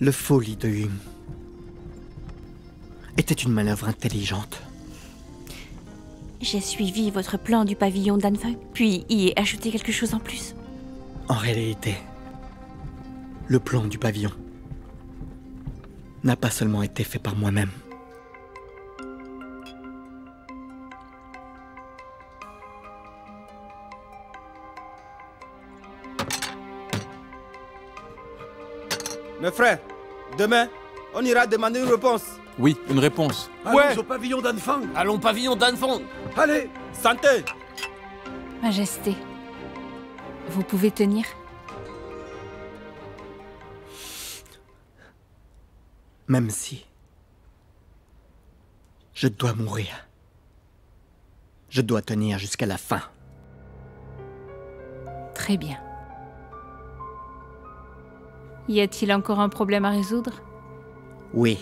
Le faux lit de Yun était une manœuvre intelligente. J'ai suivi votre plan du pavillon d'Anfeng, puis y ai ajouté quelque chose en plus. En réalité, le plan du pavillon n'a pas seulement été fait par moi-même. Mes frères, demain, on ira demander une réponse. Oui, une réponse. Ouais. Allons au pavillon d'Anfang. Allons pavillon d'Anfang. Allez. Santé. Majesté, vous pouvez tenir? Même si je dois mourir, je dois tenir jusqu'à la fin. Très bien. Y a-t-il encore un problème à résoudre? Oui,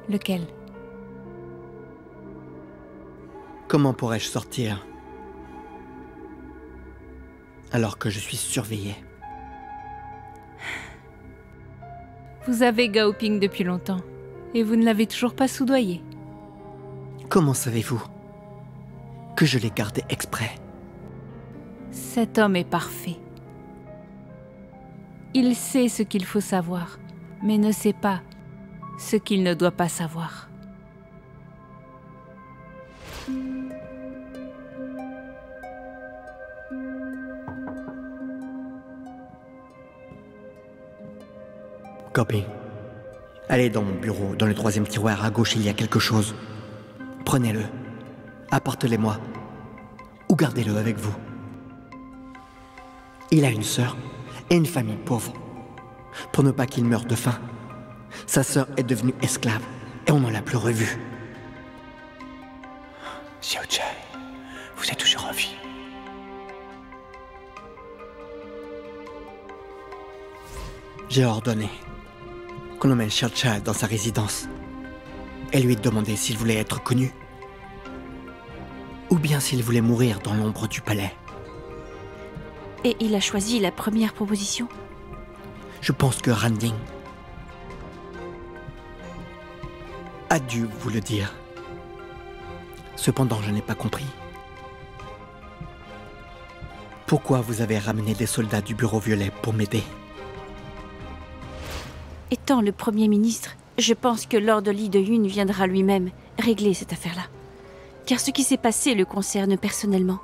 Lequel? comment pourrais-je sortir alors que je suis surveillé? Vous avez Gao Ping depuis longtemps, et vous ne l'avez toujours pas soudoyé. Comment savez-vous que je l'ai gardé exprès? Cet homme est parfait. Il sait ce qu'il faut savoir, mais ne sait pas ce qu'il ne doit pas savoir. Copy. Allez dans mon bureau, dans le 3e tiroir à gauche, il y a quelque chose. Prenez-le, apportez-le-moi, ou gardez-le avec vous. Il a une sœur et une famille pauvre. Pour ne pas qu'il meure de faim, sa sœur est devenue esclave et on ne l'a plus revue. Xiao Chai, vous êtes toujours en vie. J'ai ordonné qu'on emmène Xiao Chai dans sa résidence et lui demander s'il voulait être connu ou bien s'il voulait mourir dans l'ombre du palais. Et il a choisi la première proposition. Je pense que Randing a dû vous le dire. Cependant, je n'ai pas compris. Pourquoi vous avez ramené des soldats du Bureau Violet pour m'aider? Étant le Premier ministre, je pense que Lord Li de Yun viendra lui-même régler cette affaire-là. Car ce qui s'est passé le concerne personnellement.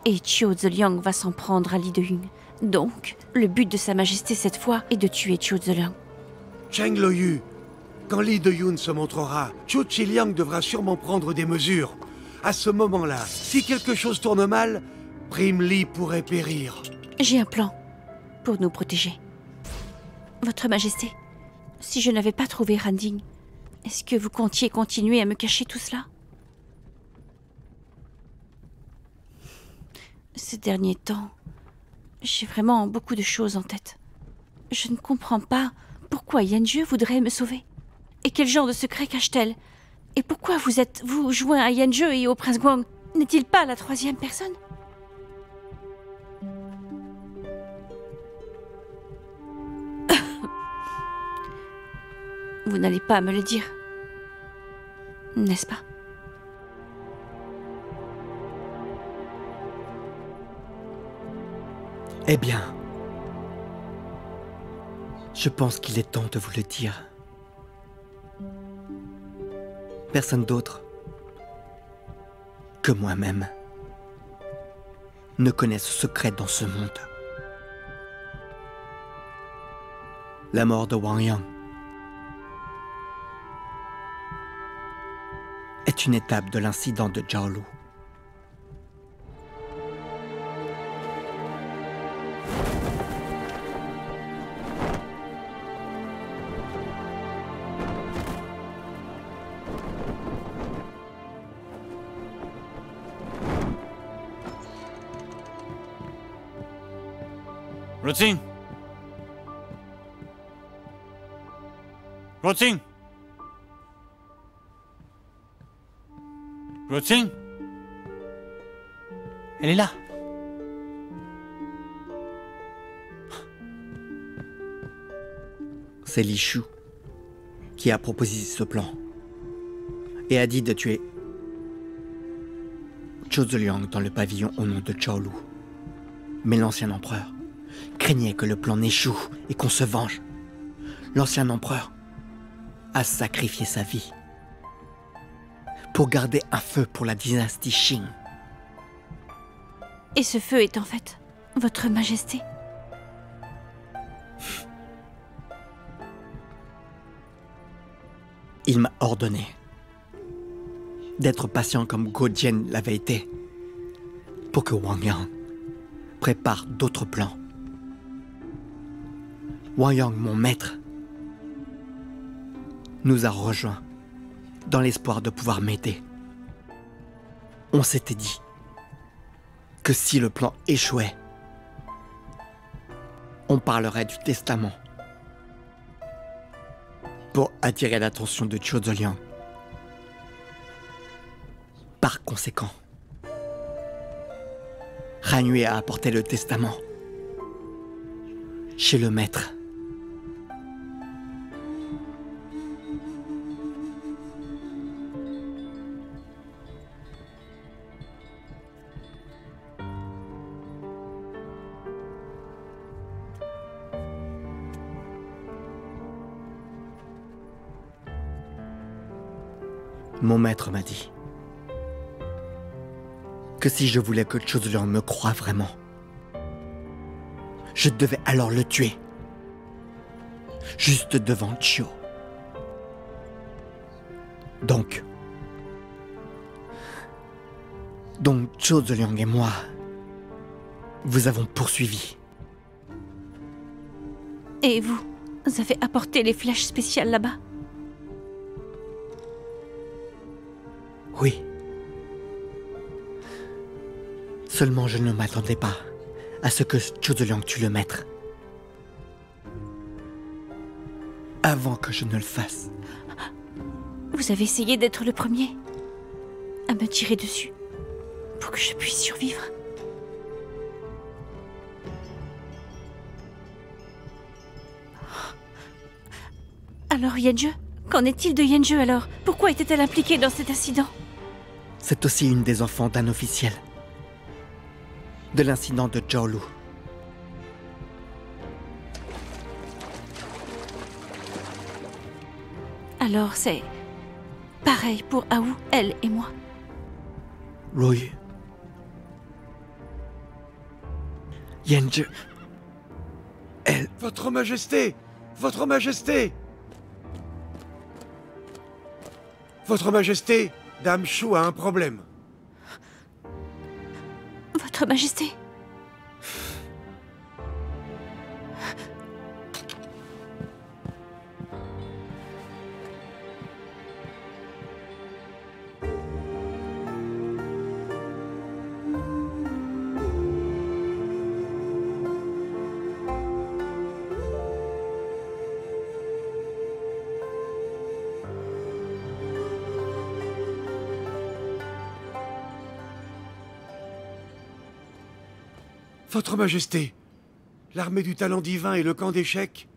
Et Chiu Zeliang va s'en prendre à Li de Yun. Donc, le but de Sa Majesté cette fois est de tuer Chiu Zeliang. Cheng Loyu, quand Li de Yun se montrera, Zhou Ziliang devra sûrement prendre des mesures. À ce moment-là, si quelque chose tourne mal, Prime Li pourrait périr. J'ai un plan pour nous protéger. Votre Majesté, si je n'avais pas trouvé Randing, est-ce que vous comptiez continuer à me cacher tout cela? Ces derniers temps, j'ai vraiment beaucoup de choses en tête. Je ne comprends pas pourquoi Yanjue voudrait me sauver. Et quel genre de secret cache-t-elle? Et pourquoi vous êtes-vous joint à Yanjue et au prince Guang? N'est-il pas la 3e personne? Vous n'allez pas me le dire, n'est-ce pas? Eh bien, je pense qu'il est temps de vous le dire. Personne d'autre que moi-même ne connaît ce secret dans ce monde. La mort de Wang Yang est une étape de l'incident de Jiaolu. Routine. Routine. Routine. Elle est là. c'est Li Shu qui a proposé ce plan et a dit de tuer Zhou Zeliang dans le pavillon au nom de Zhao Lu. Mais l'ancien empereur craignait que le plan n'échoue et qu'on se venge. L'ancien empereur a sacrifié sa vie pour garder un feu pour la dynastie Qing. Et ce feu est en fait votre majesté. Il m'a ordonné d'être patient comme Guo Jian l'avait été pour que Wang Yang prépare d'autres plans. Wang Yang, mon maître, nous a rejoints dans l'espoir de pouvoir m'aider. On s'était dit que si le plan échouait, on parlerait du testament pour attirer l'attention de Zhou Zeliang. Par conséquent, Han Yue a apporté le testament chez le maître. Mon maître m'a dit que si je voulais que Zhou Zeliang me croie vraiment, je devais alors le tuer, juste devant Chiu. Donc Zhou Zeliang et moi, vous avons poursuivi. Et vous avez apporté les flèches spéciales là-bas? Oui. Seulement je ne m'attendais pas à ce que Zhou Zeliang tue le maître. Avant que je ne le fasse. Vous avez essayé d'être le premier à me tirer dessus pour que je puisse survivre. Alors Yanjue? Qu'en est-il de Yanjue alors? Pourquoi était-elle impliquée dans cet incident? C'est aussi une des enfants d'un officiel de l'incident de Zhao Lu. Alors c'est pareil pour Aou, elle et moi. Luoyu. Yanjue. Elle... Votre Majesté! Votre Majesté! Votre Majesté, Dame Shu a un problème. Votre Majesté. Votre Majesté, l'armée du talent divin et le camp d'échecs.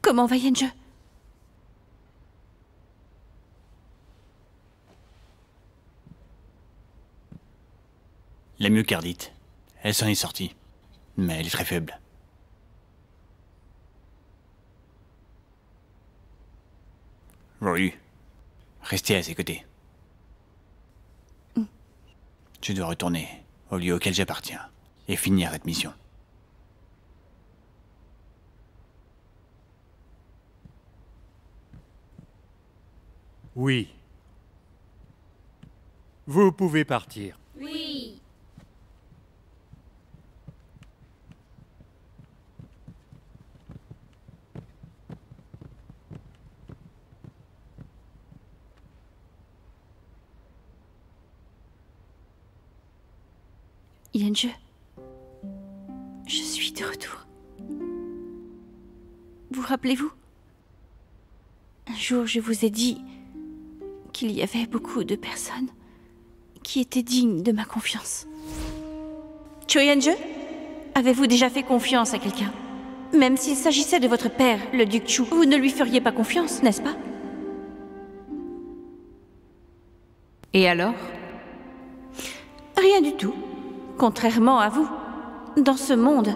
Comment va Yanjue? La myocardite. Elle s'en est sortie. Mais elle est très faible. Ryu, restez à ses côtés. Tu dois retourner au lieu auquel j'appartiens et finir cette mission. Oui. Vous pouvez partir. Oui. Yenje, je suis de retour. Vous rappelez-vous? Un jour, je vous ai dit qu'il y avait beaucoup de personnes qui étaient dignes de ma confiance. Cho Yenje, avez-vous déjà fait confiance à quelqu'un? Même s'il s'agissait de votre père, le duc Chu, vous ne lui feriez pas confiance, n'est-ce pas? Et alors? Rien du tout. Contrairement à vous. Dans ce monde,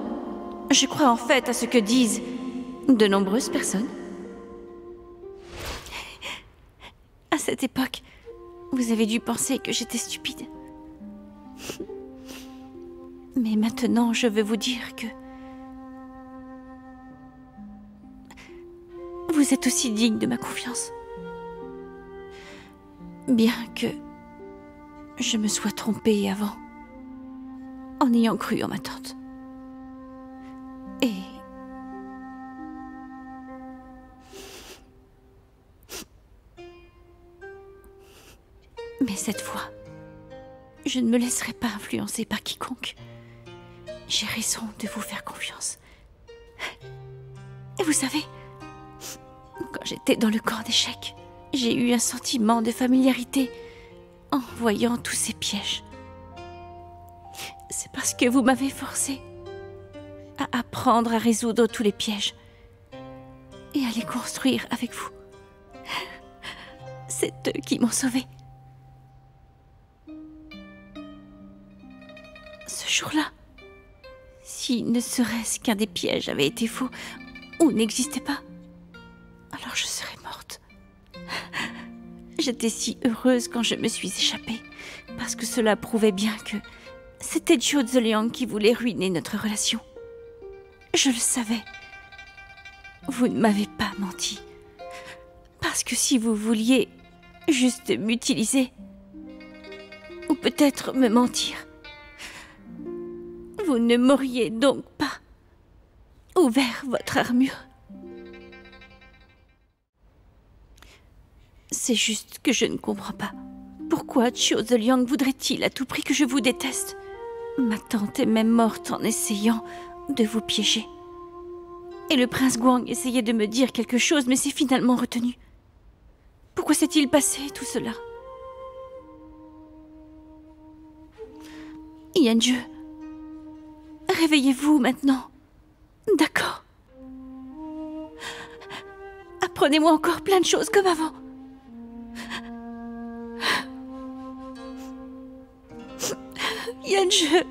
je crois en fait à ce que disent de nombreuses personnes. À cette époque, vous avez dû penser que j'étais stupide. Mais maintenant, je veux vous dire que vous êtes aussi digne de ma confiance. Bien que je me sois trompée avant, en ayant cru en ma tante. Et... mais cette fois, je ne me laisserai pas influencer par quiconque. J'ai raison de vous faire confiance. Et vous savez, quand j'étais dans le camp d'échecs, j'ai eu un sentiment de familiarité en voyant tous ces pièges. C'est parce que vous m'avez forcé à apprendre à résoudre tous les pièges et à les construire avec vous. C'est eux qui m'ont sauvée. Ce jour-là, si ne serait-ce qu'un des pièges avait été faux ou n'existait pas, alors je serais morte. J'étais si heureuse quand je me suis échappée, parce que cela prouvait bien que c'était Chiu Zeliang qui voulait ruiner notre relation. Je le savais. Vous ne m'avez pas menti. Parce que si vous vouliez juste m'utiliser, ou peut-être me mentir, vous ne m'auriez donc pas ouvert votre armure. C'est juste que je ne comprends pas. Pourquoi Chiu Zeliang voudrait-il à tout prix que je vous déteste? Ma tante est même morte en essayant de vous piéger. Et le prince Guang essayait de me dire quelque chose, mais s'est finalement retenu. Pourquoi s'est-il passé tout cela? Yenje, réveillez-vous maintenant. D'accord. Apprenez-moi encore plein de choses comme avant. Yenje.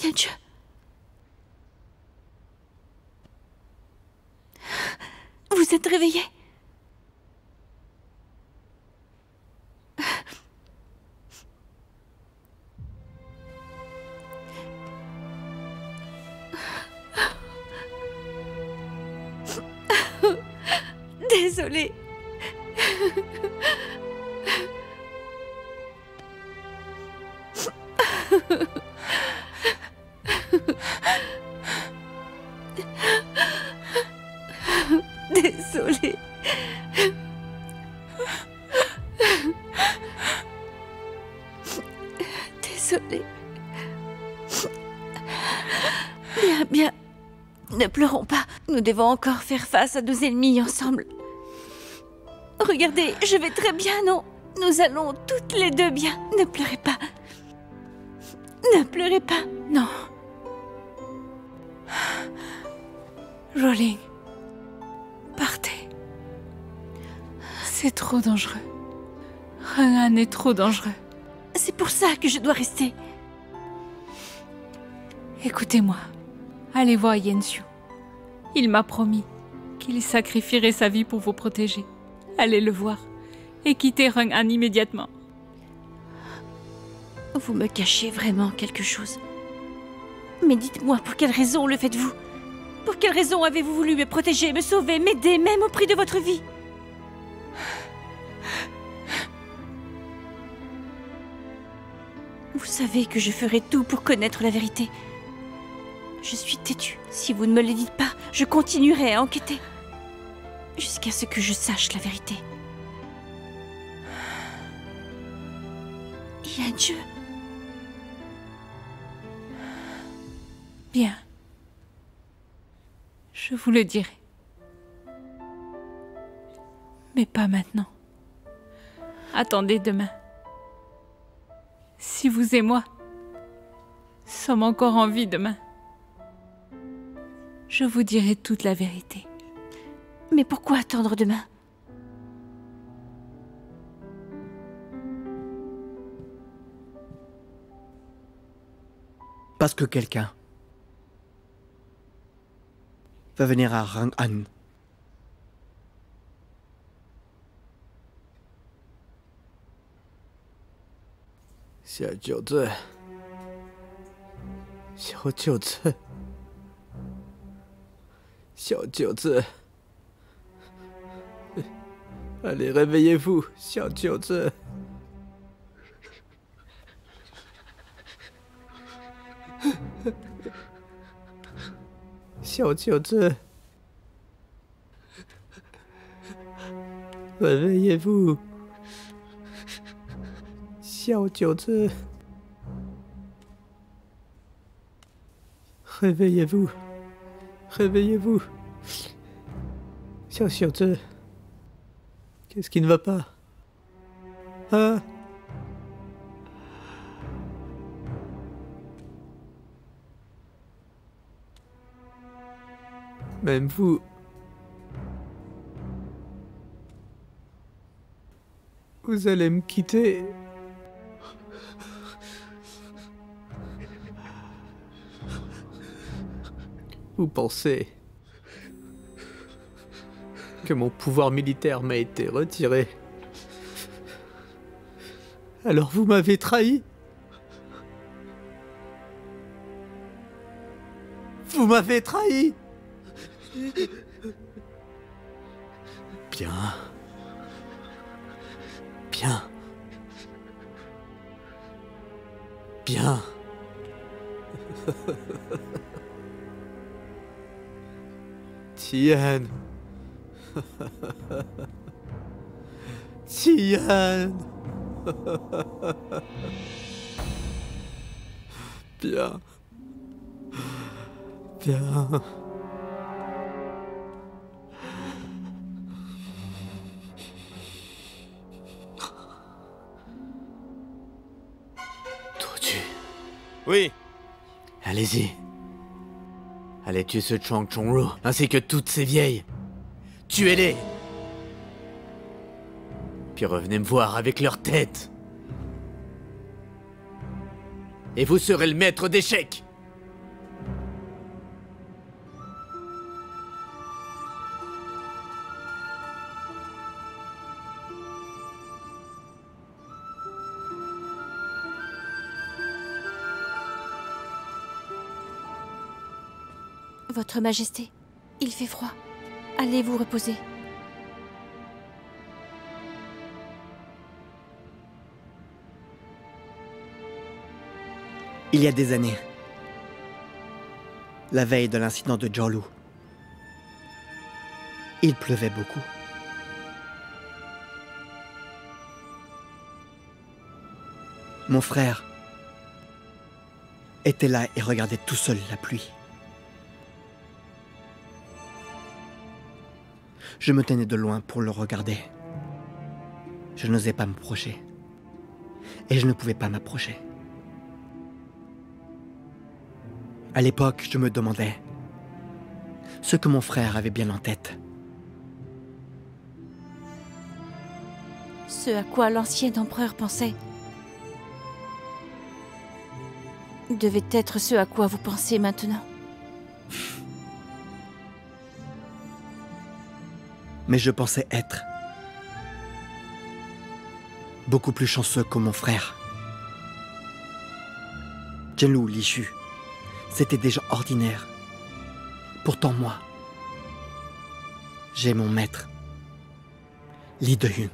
Yenje. Vous êtes réveillé? Désolée. Désolée. Désolée. Bien. Ne pleurons pas. Nous devons encore faire face à nos ennemis ensemble. Regardez, je vais très bien, non? Nous allons toutes les deux bien. Ne pleurez pas. Ne pleurez pas. Non. Rolling. Partez. C'est trop dangereux. Rien n'est trop dangereux. C'est pour ça que je dois rester. Écoutez-moi. Allez voir Yenxiu. Il m'a promis qu'il sacrifierait sa vie pour vous protéger. Allez le voir et quittez Reng'an immédiatement. Vous me cachez vraiment quelque chose. Mais dites-moi, pour quelle raison le faites-vous? Pour quelle raison avez-vous voulu me protéger, me sauver, m'aider, même au prix de votre vie? Vous savez que je ferai tout pour connaître la vérité. Je suis têtue. Si vous ne me le dites pas, je continuerai à enquêter. jusqu'à ce que je sache la vérité. Il y a un Dieu. Bien. Je vous le dirai. Mais pas maintenant. Attendez demain. Si vous et moi sommes encore en vie demain, je vous dirai toute la vérité. Mais pourquoi attendre demain? Parce que quelqu'un va venir à Rang'an. Allez, réveillez-vous, Xiao Jiuzi. Xiao Jiuzi. Réveillez-vous. Xiao Jiuzi. Réveillez-vous. Réveillez-vous. Xiao Jiuzi. Qu'est-ce qui ne va pas? Hein? Même vous... Vous allez me quitter. Vous pensez que mon pouvoir militaire m'a été retiré. Alors vous m'avez trahi. Vous m'avez trahi. Bien. Bien. Bien. Tian. Tian. Bien. Bien. Toju. Oui. Allez-y. Allez tuer ce Chuang Chongru, ainsi que toutes ces vieilles. Tuez-les. Puis revenez me voir avec leur tête. Et vous serez le maître d'échecs. Votre Majesté, il fait froid. Allez vous reposer. Il y a des années, la veille de l'incident de Jiaolu, il pleuvait beaucoup. Mon frère était là et regardait tout seul la pluie. Je me tenais de loin pour le regarder. Je n'osais pas m'approcher. Et je ne pouvais pas m'approcher. À l'époque, je me demandais ce que mon frère avait bien en tête. Ce à quoi l'ancien empereur pensait devait être ce à quoi vous pensez maintenant. Mais je pensais être beaucoup plus chanceux que mon frère. Zhenlu Lishu, c'était des gens ordinaires. Pourtant moi, j'ai mon maître, Li Deyun.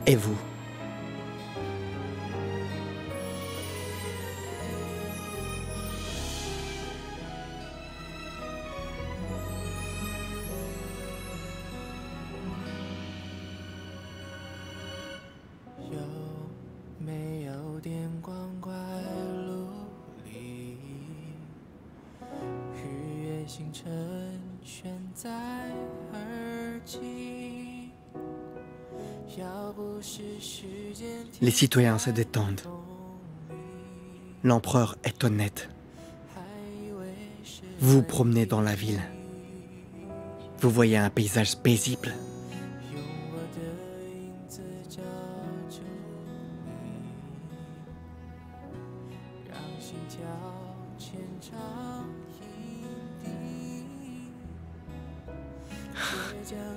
Et vous? Les citoyens se détendent. L'empereur est honnête. Vous vous promenez dans la ville. Vous voyez un paysage paisible.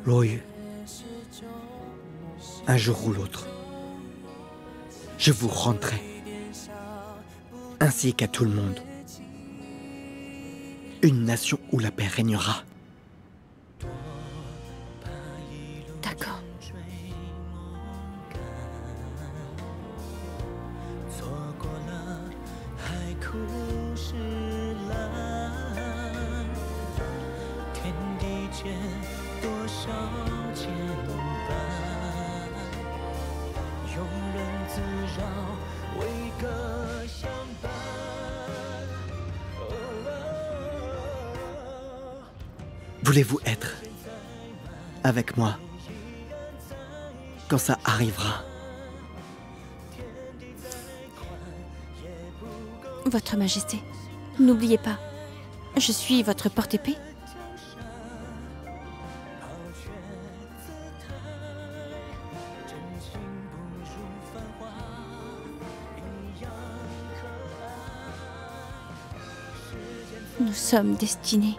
Loyu, un jour ou l'autre, je vous rendrai, ainsi qu'à tout le monde, une nation où la paix régnera. D'accord. Voulez-vous être avec moi quand ça arrivera? Votre Majesté, n'oubliez pas, je suis votre porte-épée. Nous sommes destinés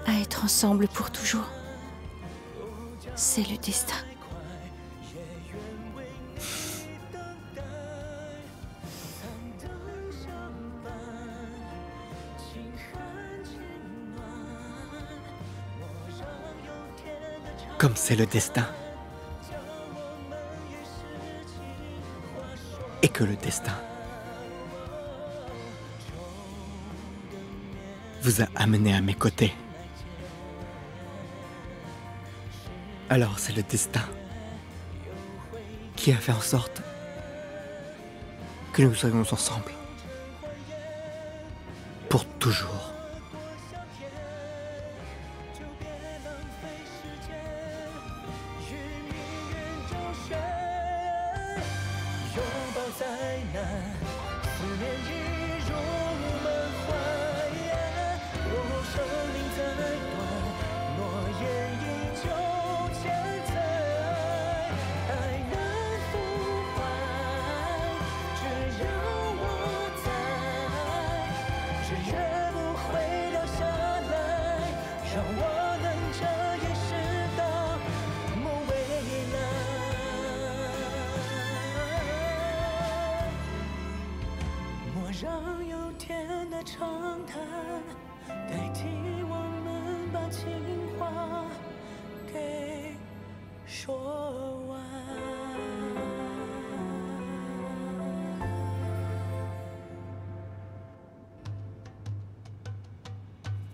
à être ensemble pour toujours. C'est le destin. Comme c'est le destin. Et que le destin vous a amené à mes côtés. Alors c'est le destin qui a fait en sorte que nous soyons ensemble. Pour toujours.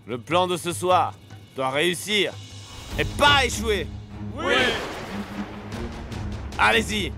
Le plan de ce soir doit réussir et pas échouer. Oui. Allez-y.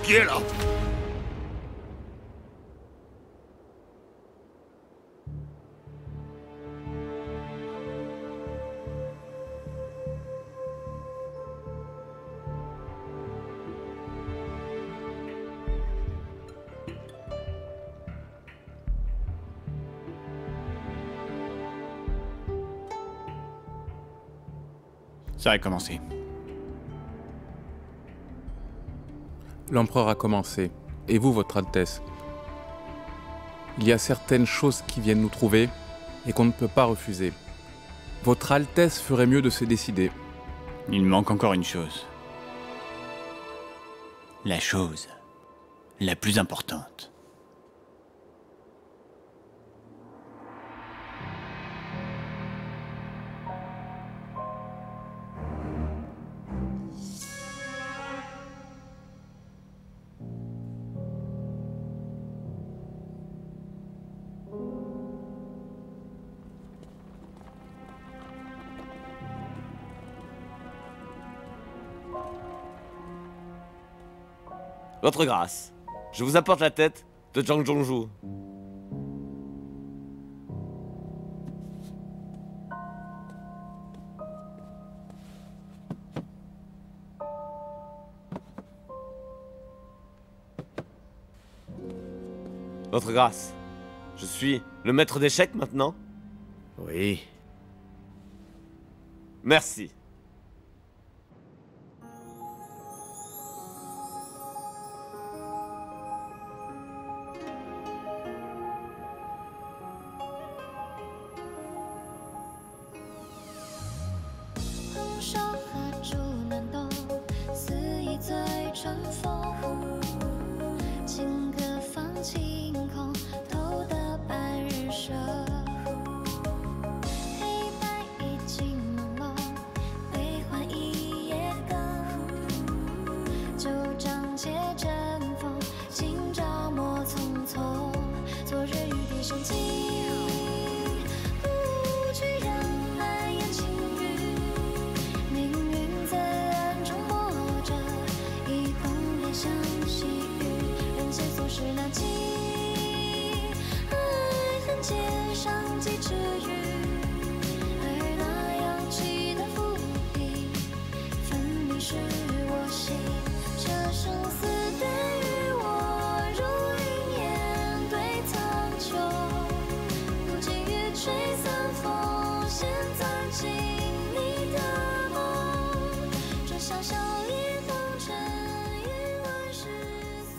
Qui est là? Ça a commencé. L'empereur a commencé. Et vous, votre Altesse? Il y a certaines choses qui viennent nous trouver et qu'on ne peut pas refuser. Votre Altesse ferait mieux de se décider. Il manque encore une chose. La chose la plus importante. Votre grâce, je vous apporte la tête de Zhang Zhongzhu. Votre grâce, je suis le maître d'échecs maintenant? Oui. Merci.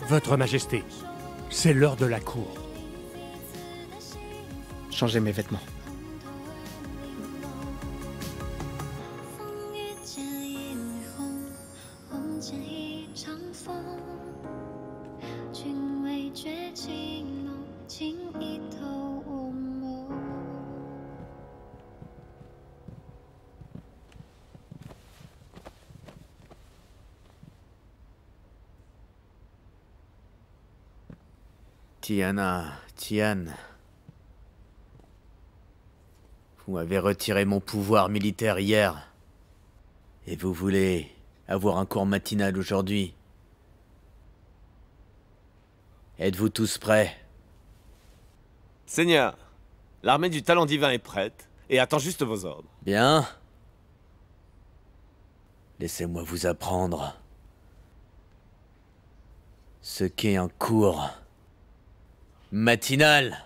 Votre Majesté, c'est l'heure de la cour. Changez mes vêtements. Tian. Vous m'avez retiré mon pouvoir militaire hier. Et vous voulez avoir un cours matinal aujourd'hui. Êtes-vous tous prêts? Seigneur, l'armée du talent divin est prête et attend juste vos ordres. Bien. Laissez-moi vous apprendre ce qu'est un cours matinal.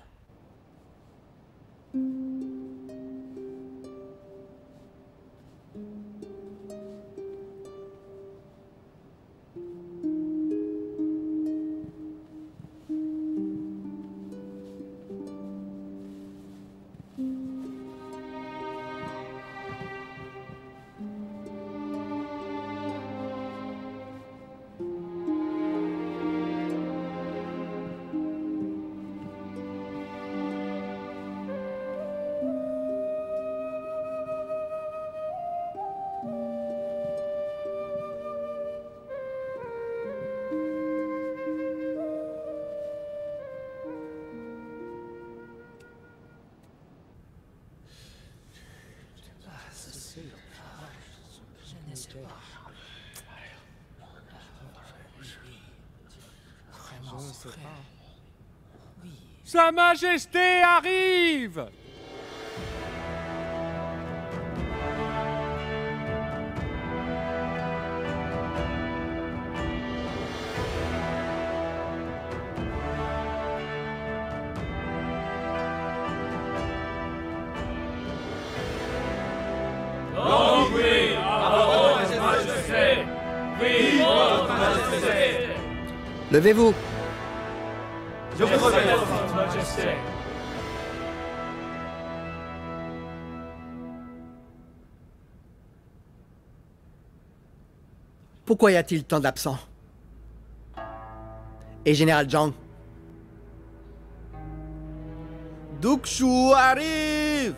Sa Majesté arrive! Longue vie à Levez-vous. Pourquoi y a-t-il tant d'absents? Et Général Zhang? Duc Shu arrive!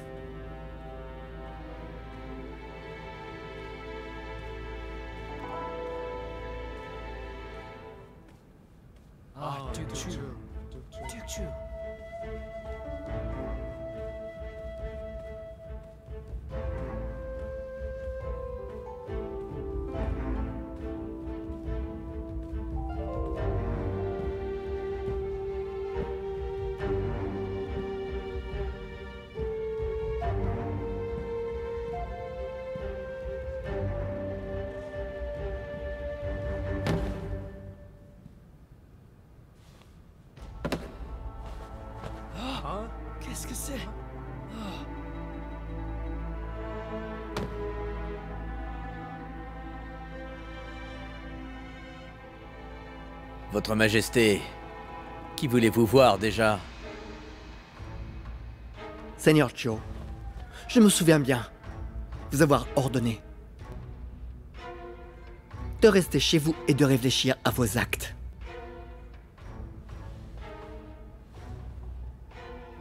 Qu'est-ce que c'est? Votre Majesté, qui voulez-vous voir déjà? Seigneur Chiu, je me souviens bien vous avoir ordonné de rester chez vous et de réfléchir à vos actes.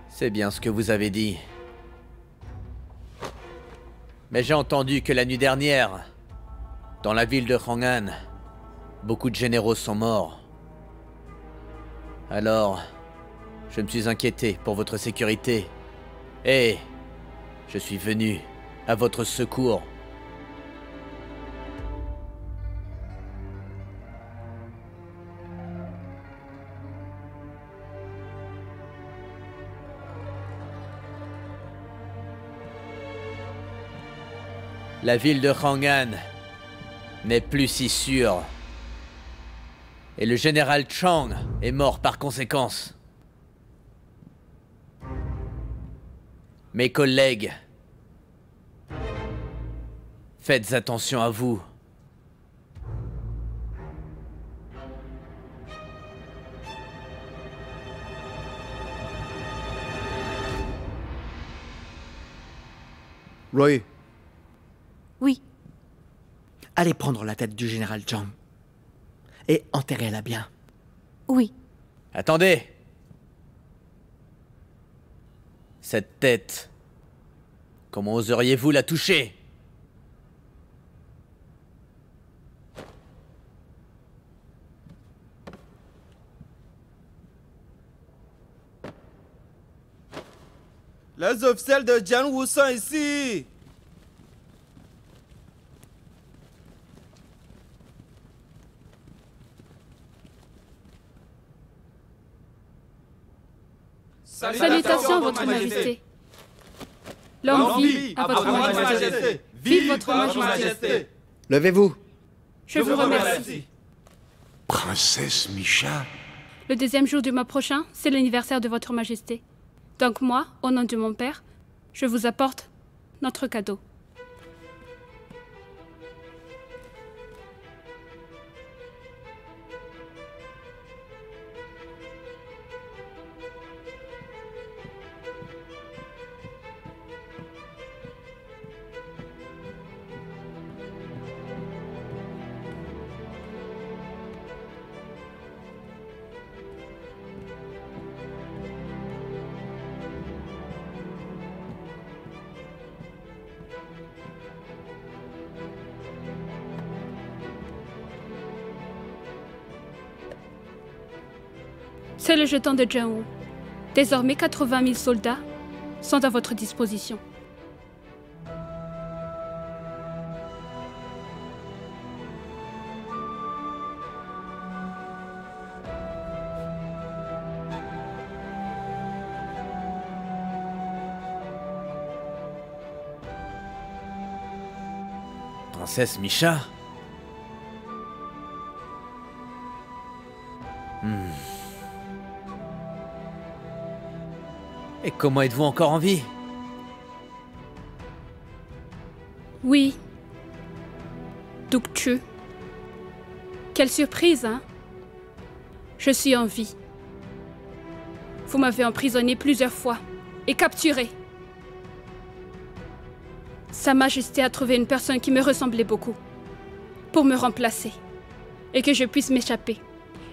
C'est bien ce que vous avez dit. Mais j'ai entendu que la nuit dernière, dans la ville de Chang'an, beaucoup de généraux sont morts. Alors, je me suis inquiété pour votre sécurité. Et je suis venu à votre secours. La ville de Chang'an n'est plus si sûre. Et le général Chang est mort par conséquence. Mes collègues, faites attention à vous. Roy. Oui. Allez prendre la tête du général Zhang et enterrez-la bien. Oui. Attendez! Cette tête, comment oseriez-vous la toucher? Les officiels de Jianwu sont ici! Salutations, Votre Majesté. Longue vie à Votre Majesté. Vive Votre Majesté. Levez-vous. Je vous remercie. Princesse Misha? Le 2e jour du mois prochain, c'est l'anniversaire de Votre Majesté. Donc moi, au nom de mon père, je vous apporte notre cadeau. C'est le jeton de Jianwu. Désormais, 80 000 soldats sont à votre disposition. Princesse Misha? Et comment êtes-vous encore en vie? Oui. Duc Chu. Quelle surprise, hein? Je suis en vie. Vous m'avez emprisonné plusieurs fois et capturé. Sa Majesté a trouvé une personne qui me ressemblait beaucoup pour me remplacer et que je puisse m'échapper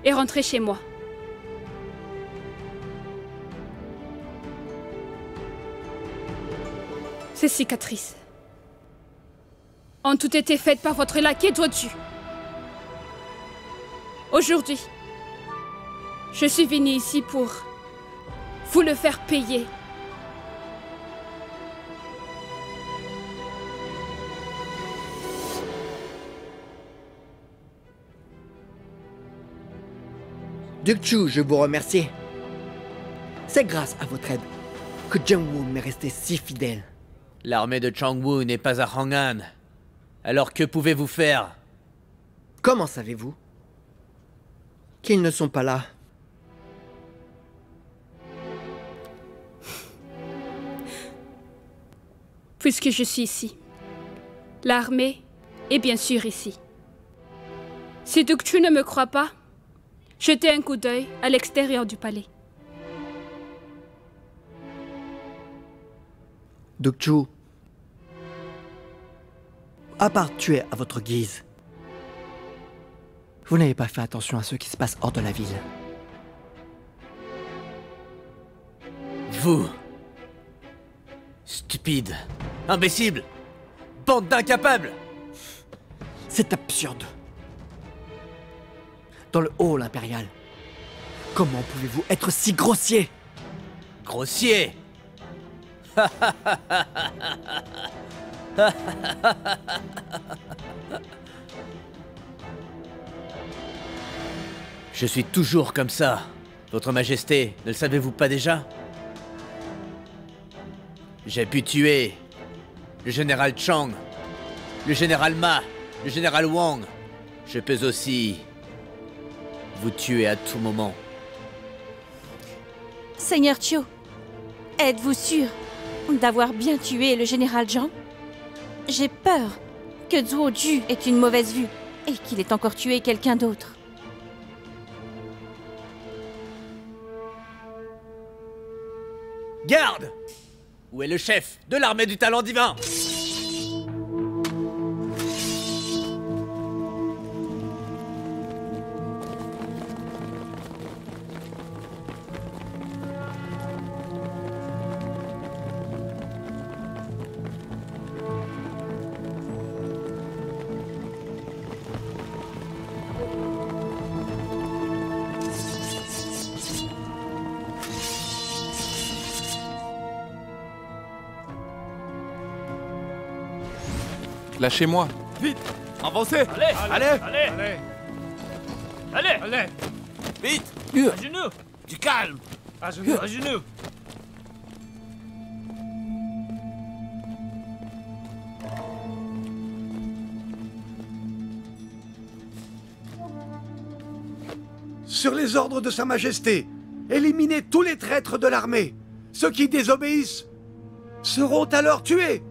et rentrer chez moi. Ces cicatrices ont toutes été faites par votre laquais Duoju. Aujourd'hui, je suis venue ici pour vous le faire payer. Duc Chu, je vous remercie. C'est grâce à votre aide que Jungwoo m'est resté si fidèle. L'armée de Changwoo n'est pas à Hong'an. Alors que pouvez-vous faire? Comment savez-vous qu'ils ne sont pas là? Puisque je suis ici, l'armée est bien sûr ici. Si Duc Chu ne me croit pas, jetez un coup d'œil à l'extérieur du palais. Duc Chu, à part tuer à votre guise, vous n'avez pas fait attention à ce qui se passe hors de la ville. Vous, stupide, imbécile, bande d'incapables! C'est absurde. Dans le hall impérial, comment pouvez-vous être si grossier? Grossier? Je suis toujours comme ça, Votre Majesté, ne le savez-vous pas déjà? J'ai pu tuer le général Chang, le général Ma, le général Wang. Je peux aussi vous tuer à tout moment. Seigneur Chiu, êtes-vous sûr d'avoir bien tué le général Zhang? J'ai peur que Duoju ait une mauvaise vue et qu'il ait encore tué quelqu'un d'autre. Garde! Où est le chef de l'armée du talent divin? Lâchez-moi. Vite, avancez. Allez. Vite. À genoux. Du calme. À genoux. Sur les ordres de Sa Majesté, éliminez tous les traîtres de l'armée. Ceux qui désobéissent seront alors tués.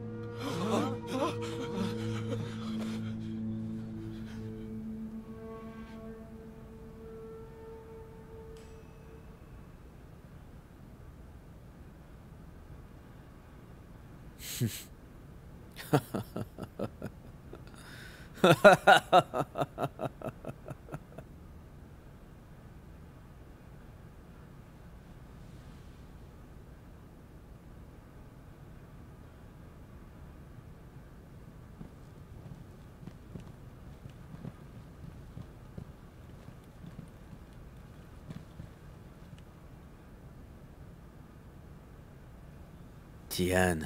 Tian.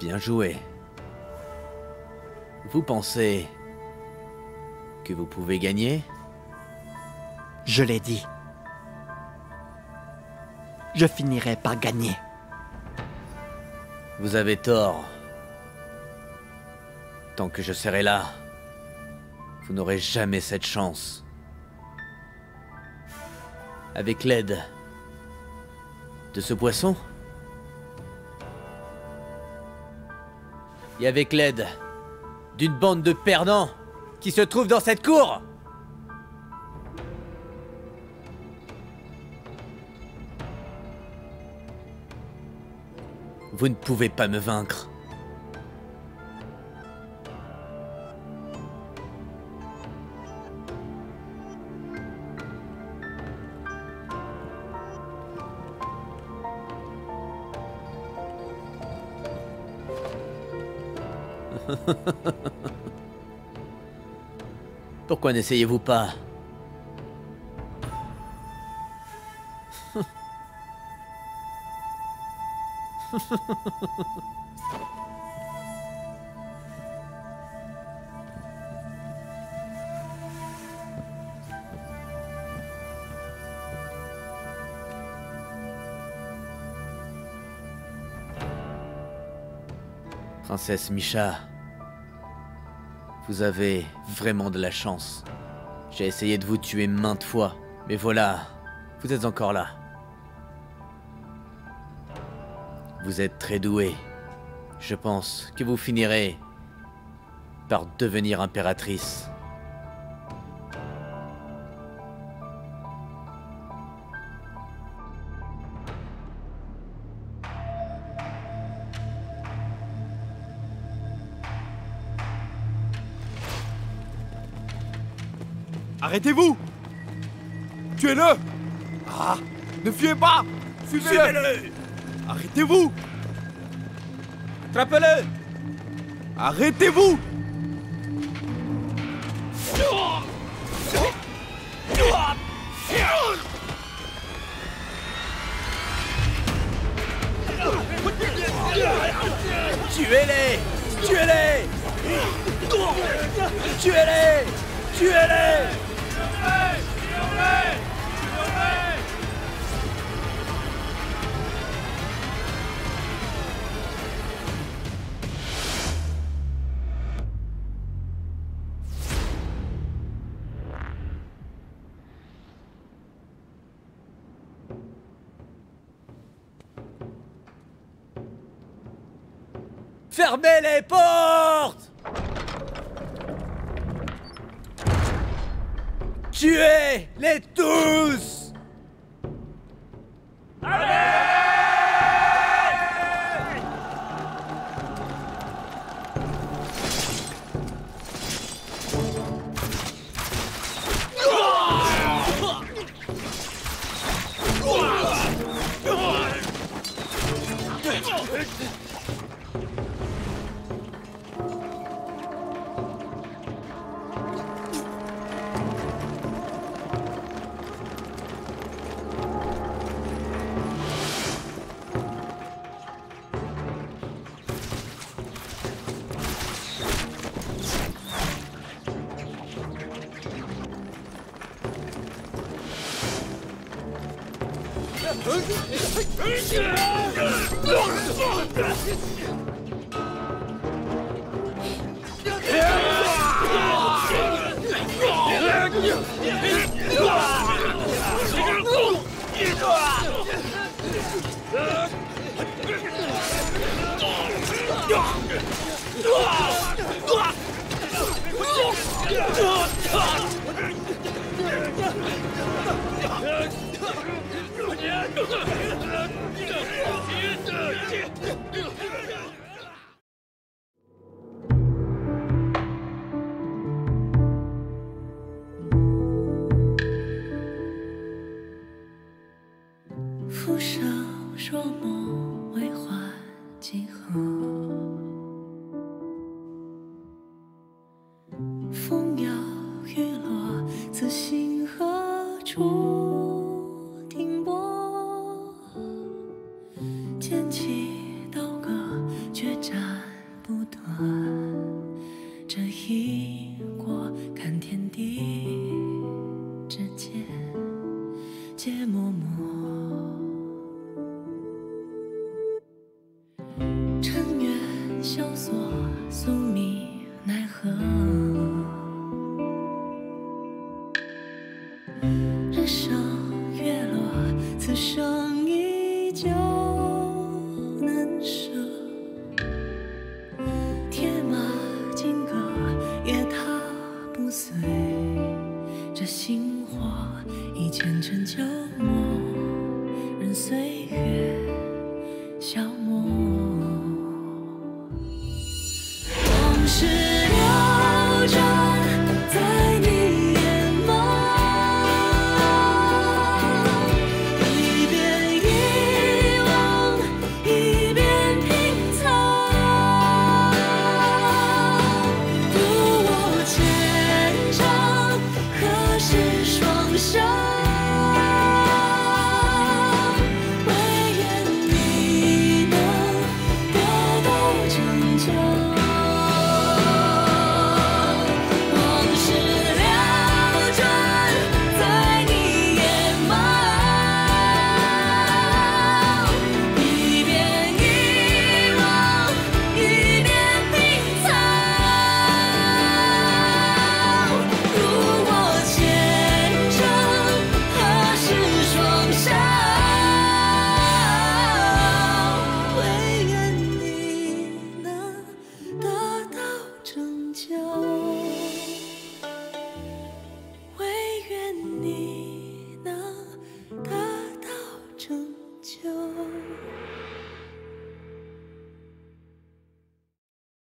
Bien joué. Vous pensez que vous pouvez gagner? Je l'ai dit. Je finirai par gagner. Vous avez tort. Tant que je serai là, vous n'aurez jamais cette chance. Avec l'aide de ce poisson? Et avec l'aide d'une bande de perdants, qui se trouve dans cette cour. Vous ne pouvez pas me vaincre. Pourquoi n'essayez-vous pas? Princesse Misha, vous avez vraiment de la chance. J'ai essayé de vous tuer maintes fois, mais voilà, vous êtes encore là. Vous êtes très douée. Je pense que vous finirez par devenir impératrice. Arrêtez-vous! Tuez-le! Ah! Ne fuyez pas! Suivez-le! Arrêtez-vous! Attrapez-le! Arrêtez-vous! Tuez-les! Tuez-les! Tuez-les! Tuez-les! Fermez les portes! Tuez-les tous!俯首若梦，为花几何？风摇雨落，此心何处停泊？剑起刀割，决斩不断。这一过，看天地之间，皆默默。尘缘萧索，宿命奈何？人生月落，此生依旧难舍。铁马金戈，也踏不着星火，已前尘旧梦，任岁月消磨。